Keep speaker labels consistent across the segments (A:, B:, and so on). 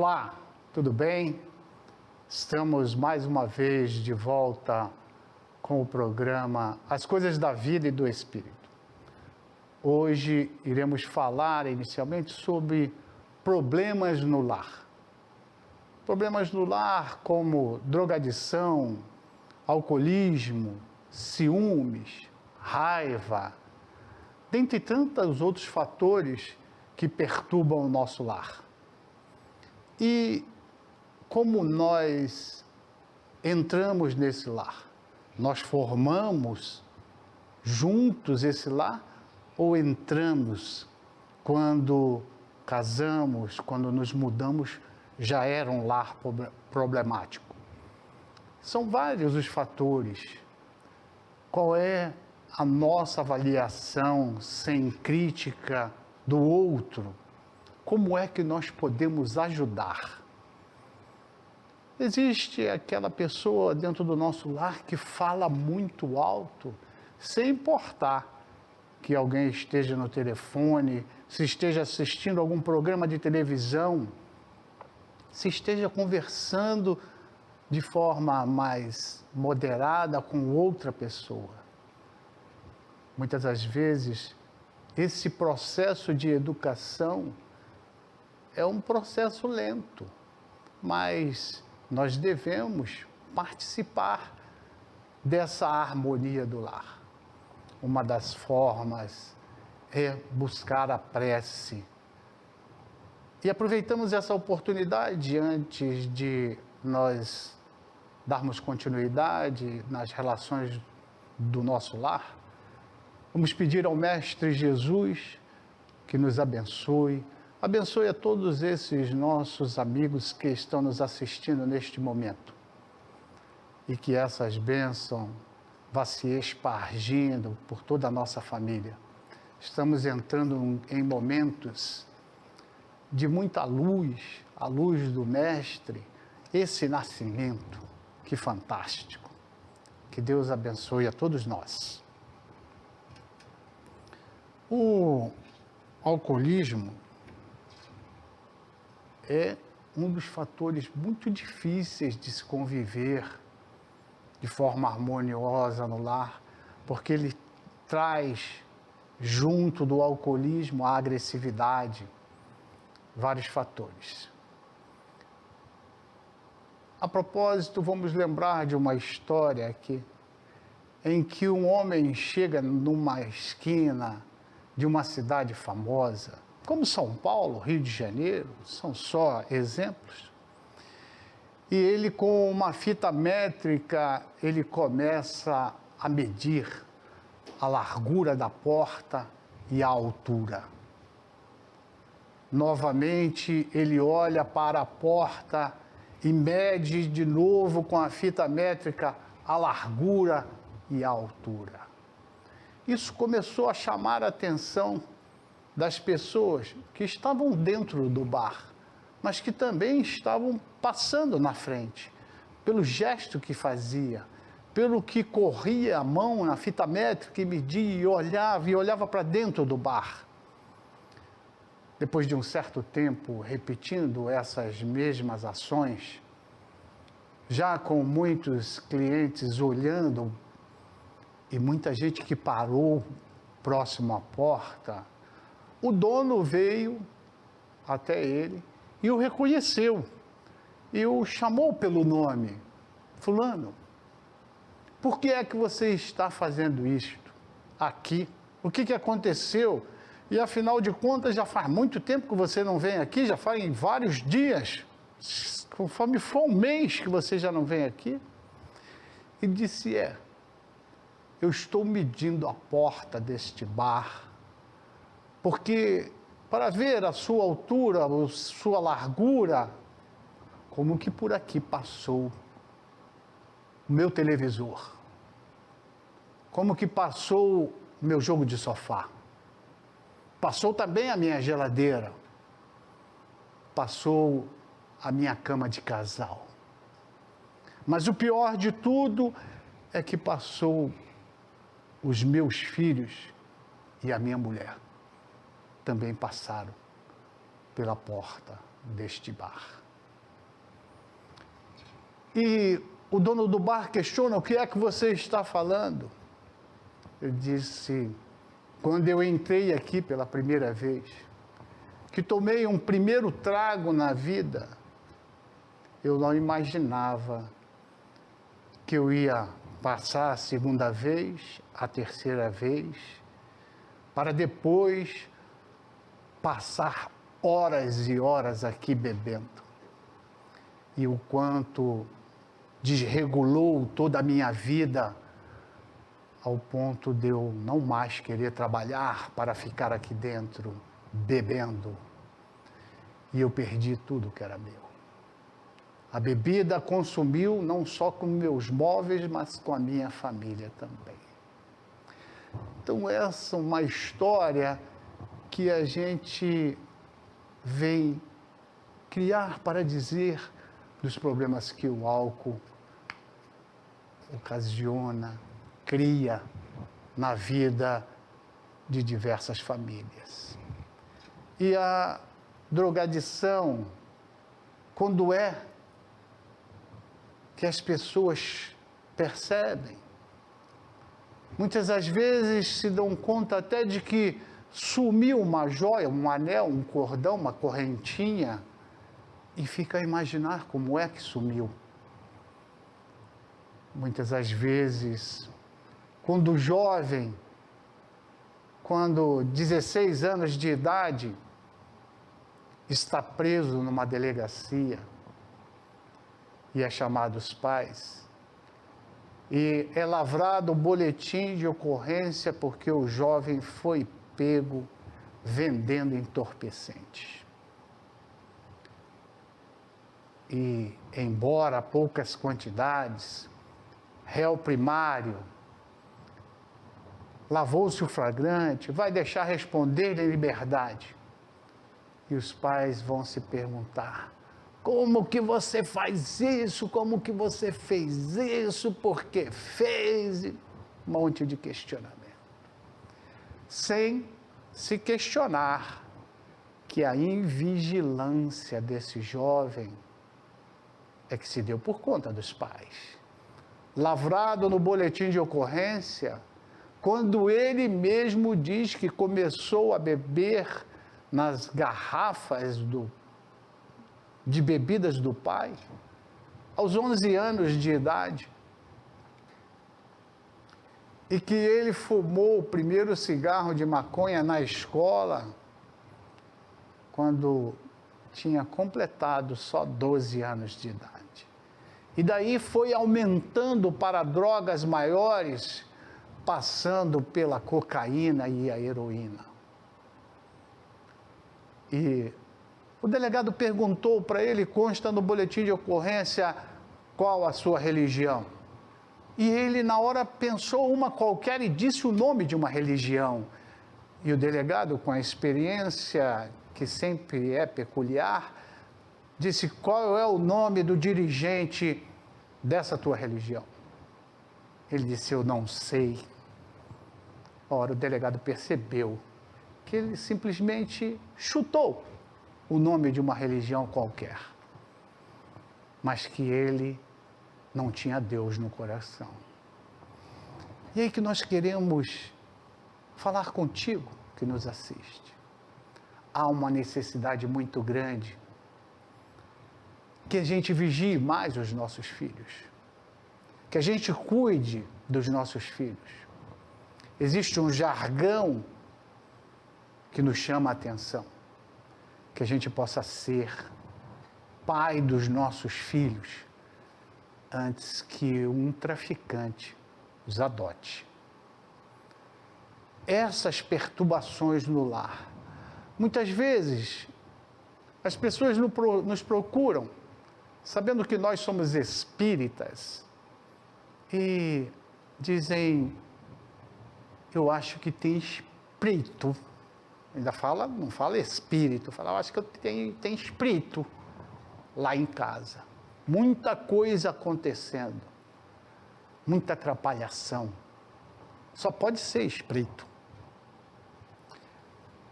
A: Olá, tudo bem? Estamos mais uma vez de volta com o programa As Coisas da Vida e do Espírito. Hoje iremos falar inicialmente sobre problemas no lar. Problemas no lar como drogadição, alcoolismo, ciúmes, raiva, dentre tantos outros fatores que perturbam o nosso lar. E como nós entramos nesse lar? Nós formamos juntos esse lar ou entramos quando casamos, quando nos mudamos, já era um lar problemático? São vários os fatores. Qual é a nossa avaliação sem crítica do outro? Como é que nós podemos ajudar? Existe aquela pessoa dentro do nosso lar que fala muito alto, sem importar que alguém esteja no telefone, se esteja assistindo algum programa de televisão, se esteja conversando de forma mais moderada com outra pessoa. Muitas das vezes, esse processo de educação é um processo lento, mas nós devemos participar dessa harmonia do lar. Uma das formas é buscar a prece. E aproveitamos essa oportunidade antes de nós darmos continuidade nas relações do nosso lar. Vamos pedir ao Mestre Jesus que nos abençoe. Abençoe a todos esses nossos amigos que estão nos assistindo neste momento. E que essas bênçãos vá se espargindo por toda a nossa família. Estamos entrando em momentos de muita luz, a luz do Mestre, esse nascimento, que fantástico. Que Deus abençoe a todos nós. O alcoolismo é um dos fatores muito difíceis de se conviver de forma harmoniosa no lar, porque ele traz junto do alcoolismo a agressividade, vários fatores. A propósito, vamos lembrar de uma história aqui, em que um homem chega numa esquina de uma cidade famosa, como São Paulo, Rio de Janeiro, são só exemplos. E ele, com uma fita métrica, ele começa a medir a largura da porta e a altura. Novamente, ele olha para a porta e mede de novo com a fita métrica a largura e a altura. Isso começou a chamar a atenção das pessoas que estavam dentro do bar, mas que também estavam passando na frente, pelo gesto que fazia, pelo que corria a mão na fita métrica e media e olhava para dentro do bar. Depois de um certo tempo repetindo essas mesmas ações, já com muitos clientes olhando e muita gente que parou próximo à porta, o dono veio até ele e o reconheceu e o chamou pelo nome. Fulano, por que é que você está fazendo isto aqui? O que aconteceu? E afinal de contas já faz muito tempo que você não vem aqui, já faz vários dias, conforme for um mês que você já não vem aqui. E disse, eu estou medindo a porta deste bar, porque para ver a sua altura, a sua largura, como que por aqui passou o meu televisor, como que passou o meu jogo de sofá, passou também a minha geladeira, passou a minha cama de casal. Mas o pior de tudo é que passou os meus filhos e a minha mulher. Também passaram pela porta deste bar. E o dono do bar questiona: o que é que você está falando? Eu disse: quando eu entrei aqui pela primeira vez, que tomei um primeiro trago na vida, eu não imaginava que eu ia passar a segunda vez, a terceira vez, para depois passar horas e horas aqui bebendo. E o quanto desregulou toda a minha vida, ao ponto de eu não mais querer trabalhar para ficar aqui dentro bebendo. E eu perdi tudo que era meu. A bebida consumiu não só com meus móveis, mas com a minha família também. Então essa é uma história que a gente vem criar para dizer dos problemas que o álcool ocasiona, cria na vida de diversas famílias. E a drogadição, quando é que as pessoas percebem, muitas das vezes se dão conta até de que sumiu uma joia, um anel, um cordão, uma correntinha, e fica a imaginar como é que sumiu. Muitas das vezes, quando jovem, quando 16 anos de idade, está preso numa delegacia e é chamado os pais, e é lavrado o boletim de ocorrência porque o jovem foi pego vendendo entorpecentes. E, embora poucas quantidades, réu primário, lavou-se o flagrante, vai deixar responder em liberdade. E os pais vão se perguntar: como que você faz isso? Como que você fez isso? Por que fez? Um monte de questionamento. Sem se questionar que a invigilância desse jovem é que se deu por conta dos pais. Lavrado no boletim de ocorrência, quando ele mesmo diz que começou a beber nas garrafas de bebidas do pai, aos 11 anos de idade, e que ele fumou o primeiro cigarro de maconha na escola, quando tinha completado só 12 anos de idade. E daí foi aumentando para drogas maiores, passando pela cocaína e a heroína. E o delegado perguntou para ele, consta no boletim de ocorrência, qual a sua religião. E ele, na hora, pensou uma qualquer e disse o nome de uma religião. E o delegado, com a experiência que sempre é peculiar, disse: qual é o nome do dirigente dessa tua religião? Ele disse: eu não sei. Ora, o delegado percebeu que ele simplesmente chutou o nome de uma religião qualquer, mas que ele não tinha Deus no coração. E aí que nós queremos falar contigo que nos assiste. Há uma necessidade muito grande que a gente vigie mais os nossos filhos, que a gente cuide dos nossos filhos. Existe um jargão que nos chama a atenção, que a gente possa ser pai dos nossos filhos antes que um traficante os adote. Essas perturbações no lar, muitas vezes as pessoas nos procuram sabendo que nós somos espíritas e dizem: eu acho que tem espírito. Ainda fala, não fala espírito, fala: eu acho que tem espírito lá em casa. Muita coisa acontecendo, muita atrapalhação. Só pode ser espírito.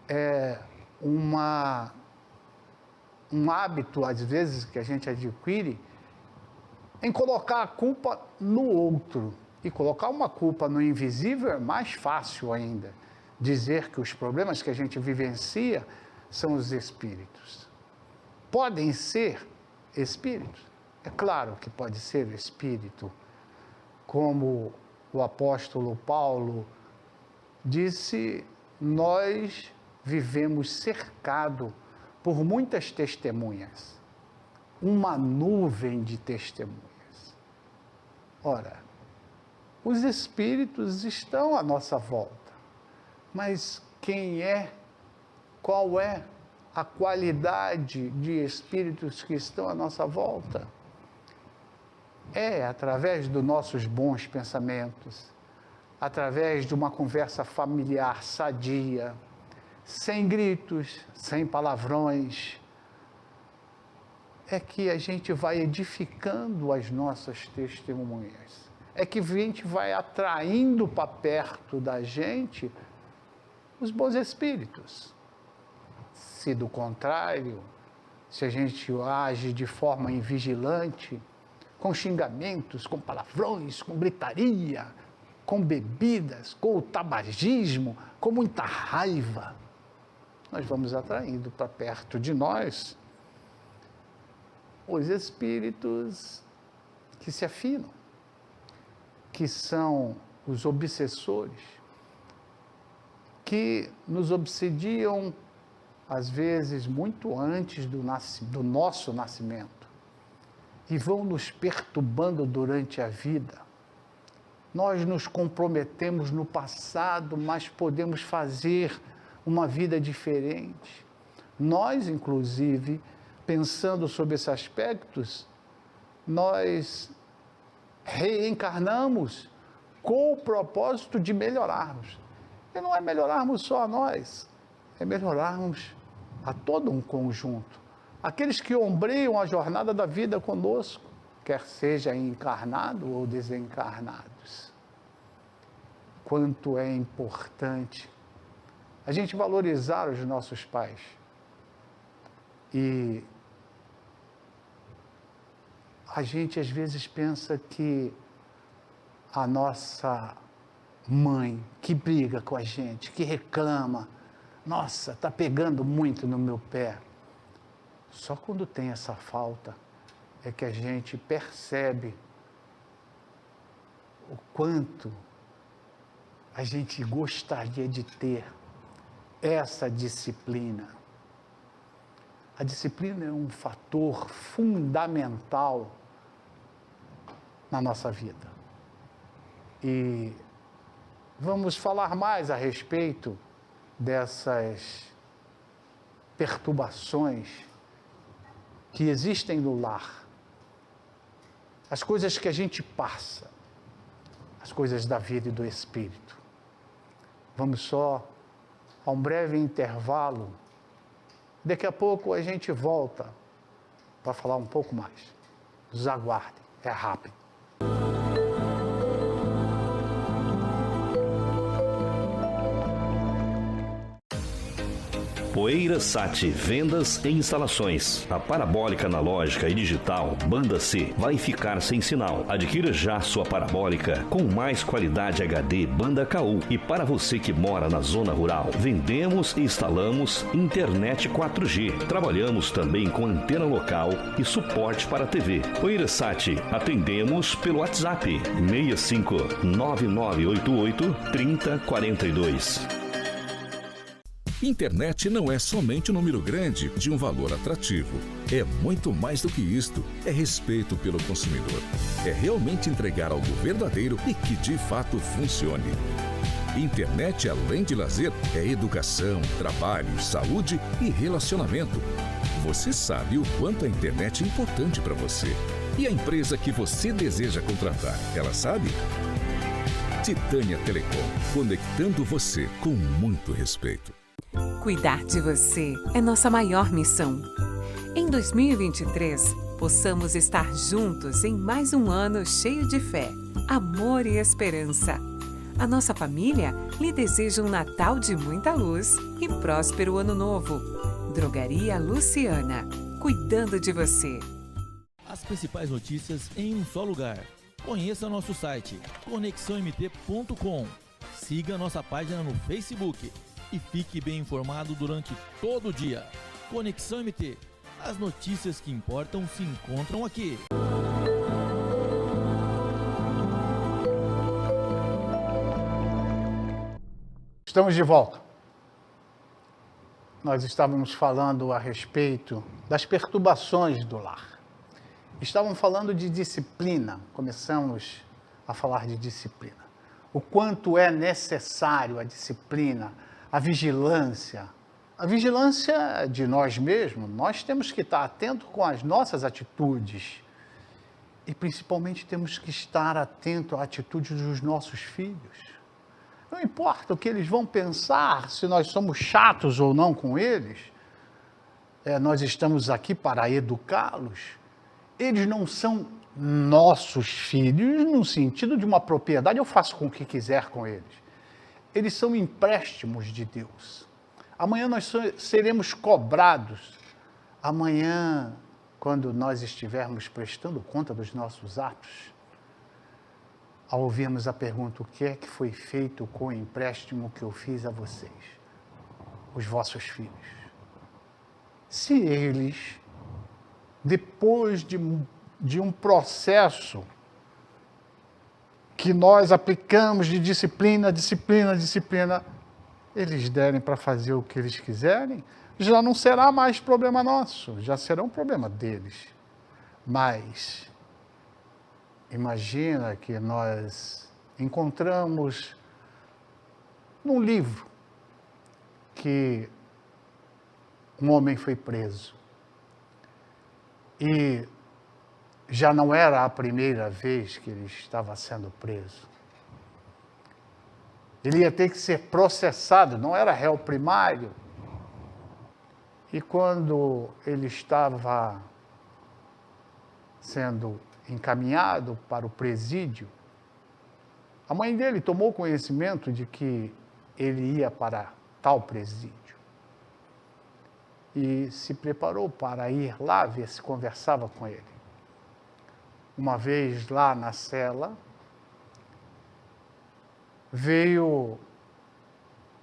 A: É um hábito, às vezes, que a gente adquire, em colocar a culpa no outro. E colocar uma culpa no invisível é mais fácil ainda. Dizer que os problemas que a gente vivencia são os espíritos. Podem ser espíritos. É claro que pode ser espírito. Como o apóstolo Paulo disse, nós vivemos cercado por muitas testemunhas. Uma nuvem de testemunhas. Ora, os espíritos estão à nossa volta, mas qual é a qualidade de espíritos que estão à nossa volta? É através dos nossos bons pensamentos, através de uma conversa familiar sadia, sem gritos, sem palavrões, é que a gente vai edificando as nossas testemunhas. É que a gente vai atraindo para perto da gente os bons espíritos. Se do contrário, se a gente age de forma invigilante, com xingamentos, com palavrões, com gritaria, com bebidas, com o tabagismo, com muita raiva, nós vamos atraindo para perto de nós os espíritos que se afinam, que são os obsessores, que nos obsediam, às vezes, muito antes do nosso nascimento, e vão nos perturbando durante a vida. Nós nos comprometemos no passado, mas podemos fazer uma vida diferente. Nós, inclusive, pensando sobre esses aspectos, nós reencarnamos com o propósito de melhorarmos. E não é melhorarmos só a nós, é melhorarmos a todo um conjunto. Aqueles que ombreiam a jornada da vida conosco, quer seja encarnado ou desencarnados. Quanto é importante a gente valorizar os nossos pais. E a gente às vezes pensa que a nossa mãe que briga com a gente, que reclama, nossa, está pegando muito no meu pé. Só quando tem essa falta é que a gente percebe o quanto a gente gostaria de ter essa disciplina. A disciplina é um fator fundamental na nossa vida. E vamos falar mais a respeito dessas perturbações que existem no lar. As coisas que a gente passa, as coisas da vida e do espírito. Vamos só a um breve intervalo. Daqui a pouco a gente volta para falar um pouco mais. Nos aguardem, é rápido.
B: Poeira Sat, vendas e instalações. A parabólica analógica e digital Banda C vai ficar sem sinal. Adquira já sua parabólica com mais qualidade HD Banda KU. E para você que mora na zona rural, vendemos e instalamos internet 4G. Trabalhamos também com antena local e suporte para TV. Poeira Sat, atendemos pelo WhatsApp 65 9988 3042.
C: Internet não é somente um número grande de um valor atrativo. É muito mais do que isto. É respeito pelo consumidor. É realmente entregar algo verdadeiro e que de fato funcione. Internet, além de lazer, é educação, trabalho, saúde e relacionamento. Você sabe o quanto a internet é importante para você. E a empresa que você deseja contratar, ela sabe? Titânia Telecom, conectando você com muito respeito.
D: Cuidar de você é nossa maior missão. Em 2023, possamos estar juntos em mais um ano cheio de fé, amor e esperança. A nossa família lhe deseja um Natal de muita luz e próspero Ano Novo. Drogaria Luciana, cuidando de você.
E: A As principais notícias em um só lugar. Conheça nosso site conexãomt.com. Siga nossa página no Facebook e fique bem informado durante todo o dia. Conexão MT. As notícias que importam se encontram aqui.
A: Estamos de volta. Nós estávamos falando a respeito das perturbações do lar. Estávamos falando de disciplina, começamos a falar de disciplina. O quanto é necessário a disciplina, a vigilância. A vigilância de nós mesmos, nós temos que estar atentos com as nossas atitudes. E principalmente temos que estar atentos à atitude dos nossos filhos. Não importa o que eles vão pensar, se nós somos chatos ou não com eles, nós estamos aqui para educá-los. Eles não são nossos filhos no sentido de uma propriedade, eu faço com o que quiser com eles. Eles são empréstimos de Deus. Amanhã nós seremos cobrados. Amanhã, quando nós estivermos prestando conta dos nossos atos, ao ouvirmos a pergunta, o que é que foi feito com o empréstimo que eu fiz a vocês, os vossos filhos? Se eles, depois de um processo que nós aplicamos de disciplina, eles derem para fazer o que eles quiserem, já não será mais problema nosso, já será um problema deles. Mas imagina que nós encontramos num livro que um homem foi preso e já não era a primeira vez que ele estava sendo preso. Ele ia ter que ser processado, não era réu primário. E quando ele estava sendo encaminhado para o presídio, a mãe dele tomou conhecimento de que ele ia para tal presídio e se preparou para ir lá ver se conversava com ele. Uma vez lá na cela, veio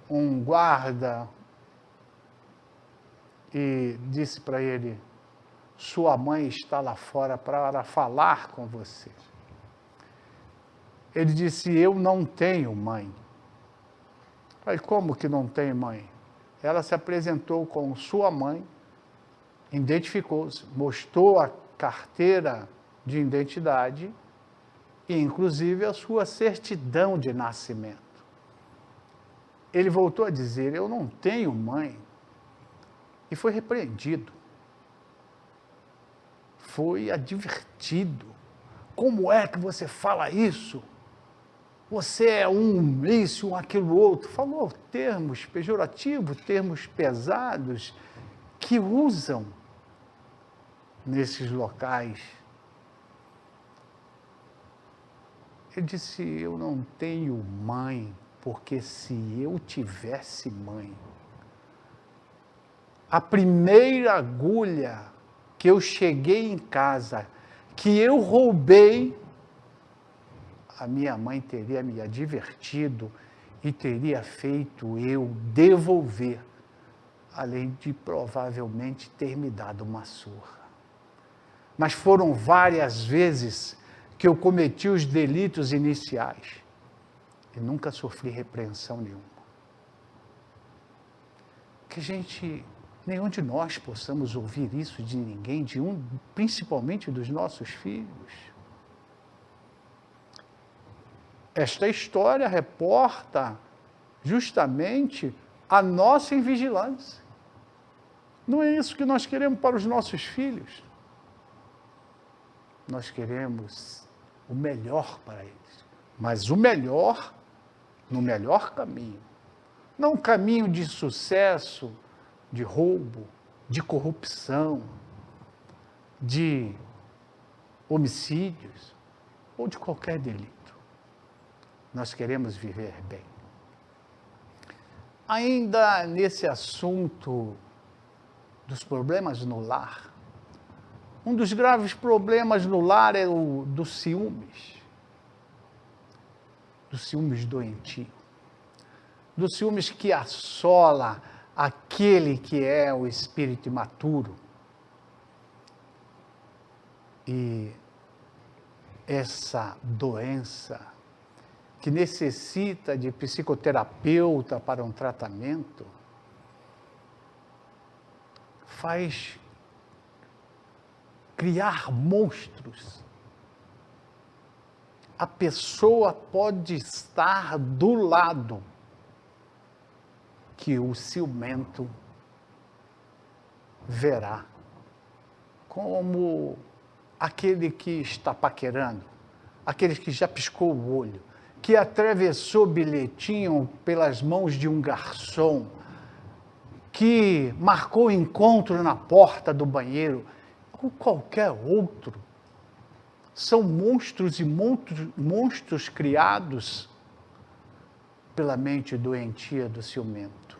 A: um guarda e disse para ele: sua mãe está lá fora para falar com você. Ele disse: eu não tenho mãe. Falei: como que não tem mãe? Ela se apresentou com sua mãe, identificou-se, mostrou a carteira de identidade e, inclusive, a sua certidão de nascimento. Ele voltou a dizer: eu não tenho mãe. E foi repreendido. Foi advertido. Como é que você fala isso? Você é isso, aquilo outro. Falou termos pejorativos, termos pesados que usam nesses locais. Ele disse: eu não tenho mãe, porque se eu tivesse mãe, a primeira agulha que eu cheguei em casa, que eu roubei, a minha mãe teria me advertido e teria feito eu devolver, além de provavelmente ter me dado uma surra. Mas foram várias vezes que eu cometi os delitos iniciais e nunca sofri repreensão nenhuma. Que nenhum de nós possamos ouvir isso de ninguém, principalmente dos nossos filhos. Esta história reporta justamente a nossa invigilância. Não é isso que nós queremos para os nossos filhos. Nós queremos o melhor para eles, mas o melhor no melhor caminho. Não um caminho de sucesso, de roubo, de corrupção, de homicídios ou de qualquer delito. Nós queremos viver bem. Ainda nesse assunto dos problemas no lar, Um dos graves problemas no lar é o dos ciúmes. Dos ciúmes doentio. Dos ciúmes que assola aquele que é o espírito imaturo. E essa doença que necessita de psicoterapeuta para um tratamento faz criar monstros. A pessoa pode estar do lado que o ciumento verá como aquele que está paquerando, aquele que já piscou o olho, que atravessou bilhetinho pelas mãos de um garçom, que marcou encontro na porta do banheiro, ou qualquer outro. São monstros e monstros criados pela mente doentia do ciumento.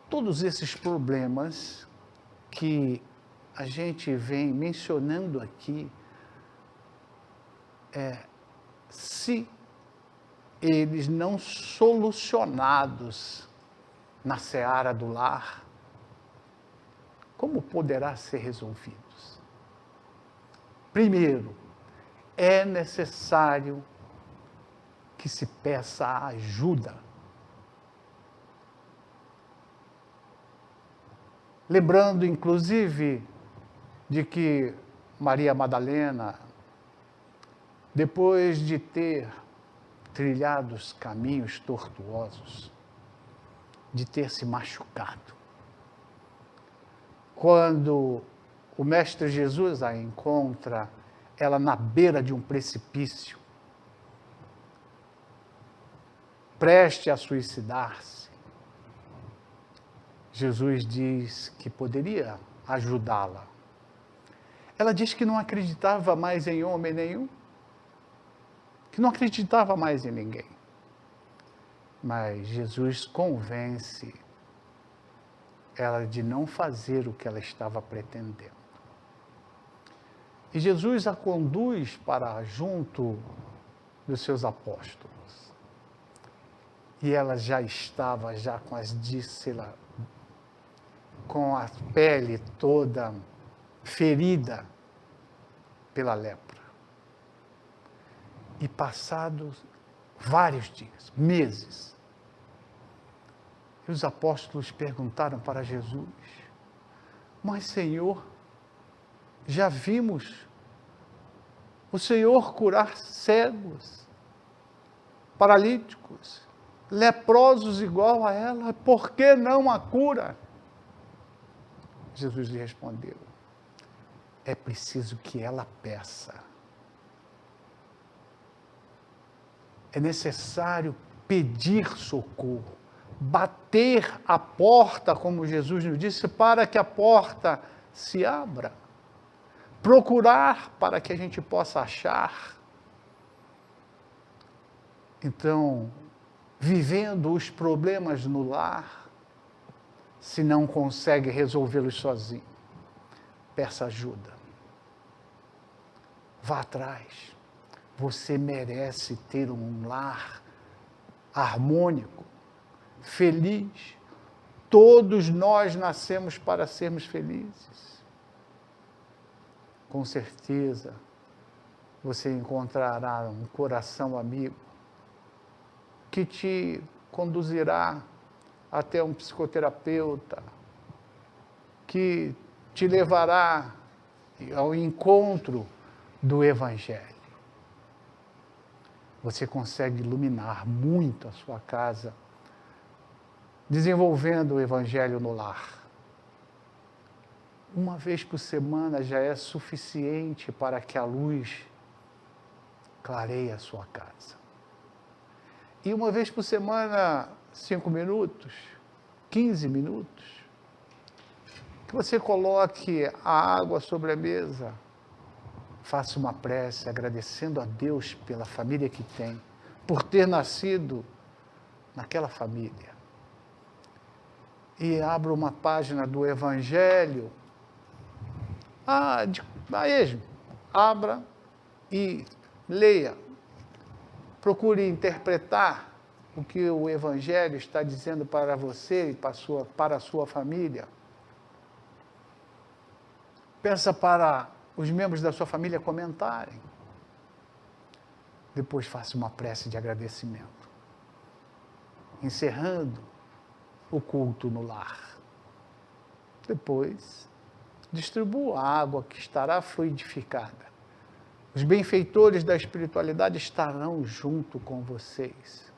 A: Todos esses problemas que a gente vem mencionando aqui, se eles não solucionados na seara do lar, como poderá ser resolvidos? Primeiro, é necessário que se peça ajuda. Lembrando, inclusive, de que Maria Madalena, depois de ter trilhado os caminhos tortuosos, de ter se machucado, quando o Mestre Jesus a encontra, ela na beira de um precipício, preste a suicidar-se, Jesus diz que poderia ajudá-la. Ela diz que não acreditava mais em homem nenhum, que não acreditava mais em ninguém. Mas Jesus convence ela de não fazer o que ela estava pretendendo. E Jesus a conduz para junto dos seus apóstolos. E ela já estava com as vísceras, com a pele toda ferida pela lepra. E passados vários dias, meses, os apóstolos perguntaram para Jesus: mas Senhor, já vimos o Senhor curar cegos, paralíticos, leprosos igual a ela, por que não a cura? Jesus lhe respondeu: é preciso que ela peça. É necessário pedir socorro, bater a porta, como Jesus nos disse, para que a porta se abra. Procurar para que a gente possa achar. Então, vivendo os problemas no lar, se não consegue resolvê-los sozinho, peça ajuda. Vá atrás. Você merece ter um lar harmônico, feliz. Todos nós nascemos para sermos felizes. Com certeza, você encontrará um coração amigo que te conduzirá até um psicoterapeuta, que te levará ao encontro do Evangelho. Você consegue iluminar muito a sua casa, desenvolvendo o Evangelho no lar. Uma vez por semana já é suficiente para que a luz clareie a sua casa. E uma vez por semana, 5 minutos, 15 minutos, que você coloque a água sobre a mesa, faça uma prece agradecendo a Deus pela família que tem, por ter nascido naquela família. E abra uma página do Evangelho a esmo. Abra e leia. Procure interpretar o que o Evangelho está dizendo para você e para a sua família. Peça para os membros da sua família comentarem. Depois faça uma prece de agradecimento, encerrando o culto no lar. Depois, distribua a água que estará fluidificada. Os benfeitores da espiritualidade estarão junto com vocês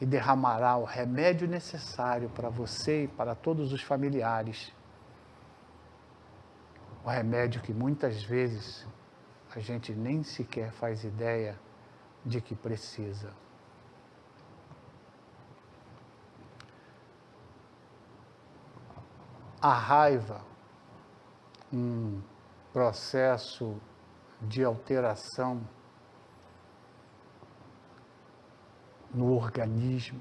A: e derramará o remédio necessário para você e para todos os familiares. O remédio que muitas vezes a gente nem sequer faz ideia de que precisa. A raiva, um processo de alteração no organismo,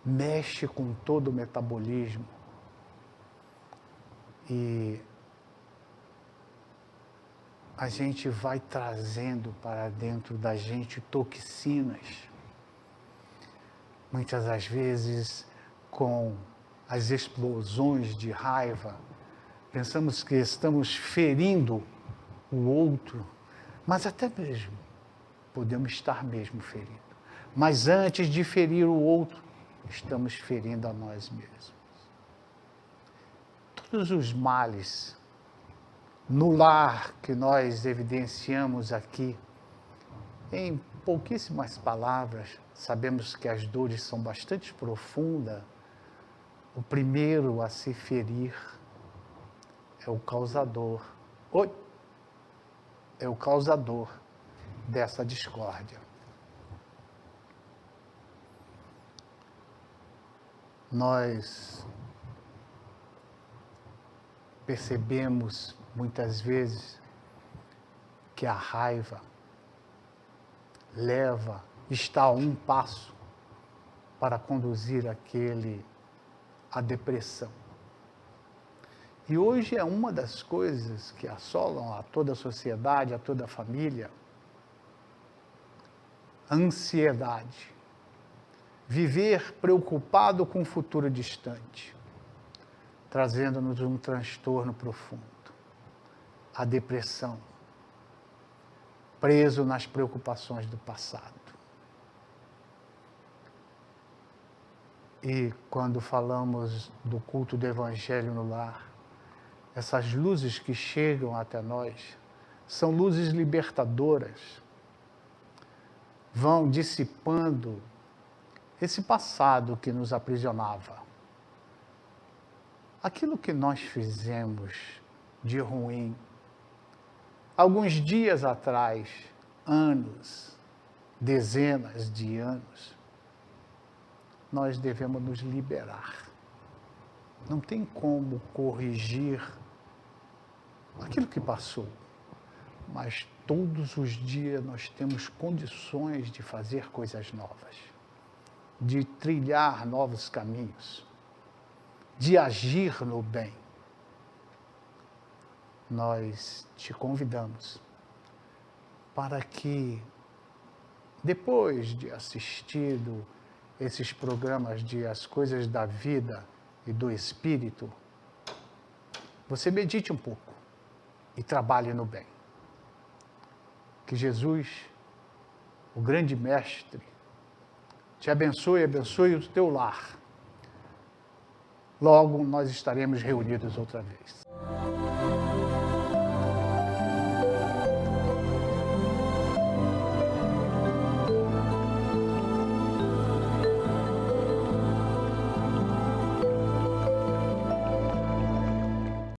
A: mexe com todo o metabolismo e a gente vai trazendo para dentro da gente toxinas, muitas das vezes com as explosões de raiva, pensamos que estamos ferindo o outro, mas até mesmo podemos estar mesmo ferindo. Mas antes de ferir o outro, estamos ferindo a nós mesmos. Todos os males no lar que nós evidenciamos aqui, em pouquíssimas palavras, sabemos que as dores são bastante profundas. O primeiro a se ferir é o causador. É o causador dessa discórdia. Nós percebemos muitas vezes que a raiva está a um passo para conduzir aquele à depressão. E hoje é uma das coisas que assolam a toda a sociedade, a toda a família, a ansiedade. Viver preocupado com o futuro distante, trazendo-nos um transtorno profundo. A depressão, preso nas preocupações do passado. E quando falamos do culto do Evangelho no lar, essas luzes que chegam até nós são luzes libertadoras, vão dissipando esse passado que nos aprisionava. Aquilo que nós fizemos de ruim, alguns dias atrás, anos, dezenas de anos, nós devemos nos liberar. Não tem como corrigir aquilo que passou, mas todos os dias nós temos condições de fazer coisas novas, de trilhar novos caminhos, de agir no bem. Nós te convidamos para que, depois de assistido esses programas de As Coisas da Vida e do Espírito, você medite um pouco e trabalhe no bem. Que Jesus, o grande mestre, te abençoe e abençoe o teu lar. Logo nós estaremos reunidos outra vez.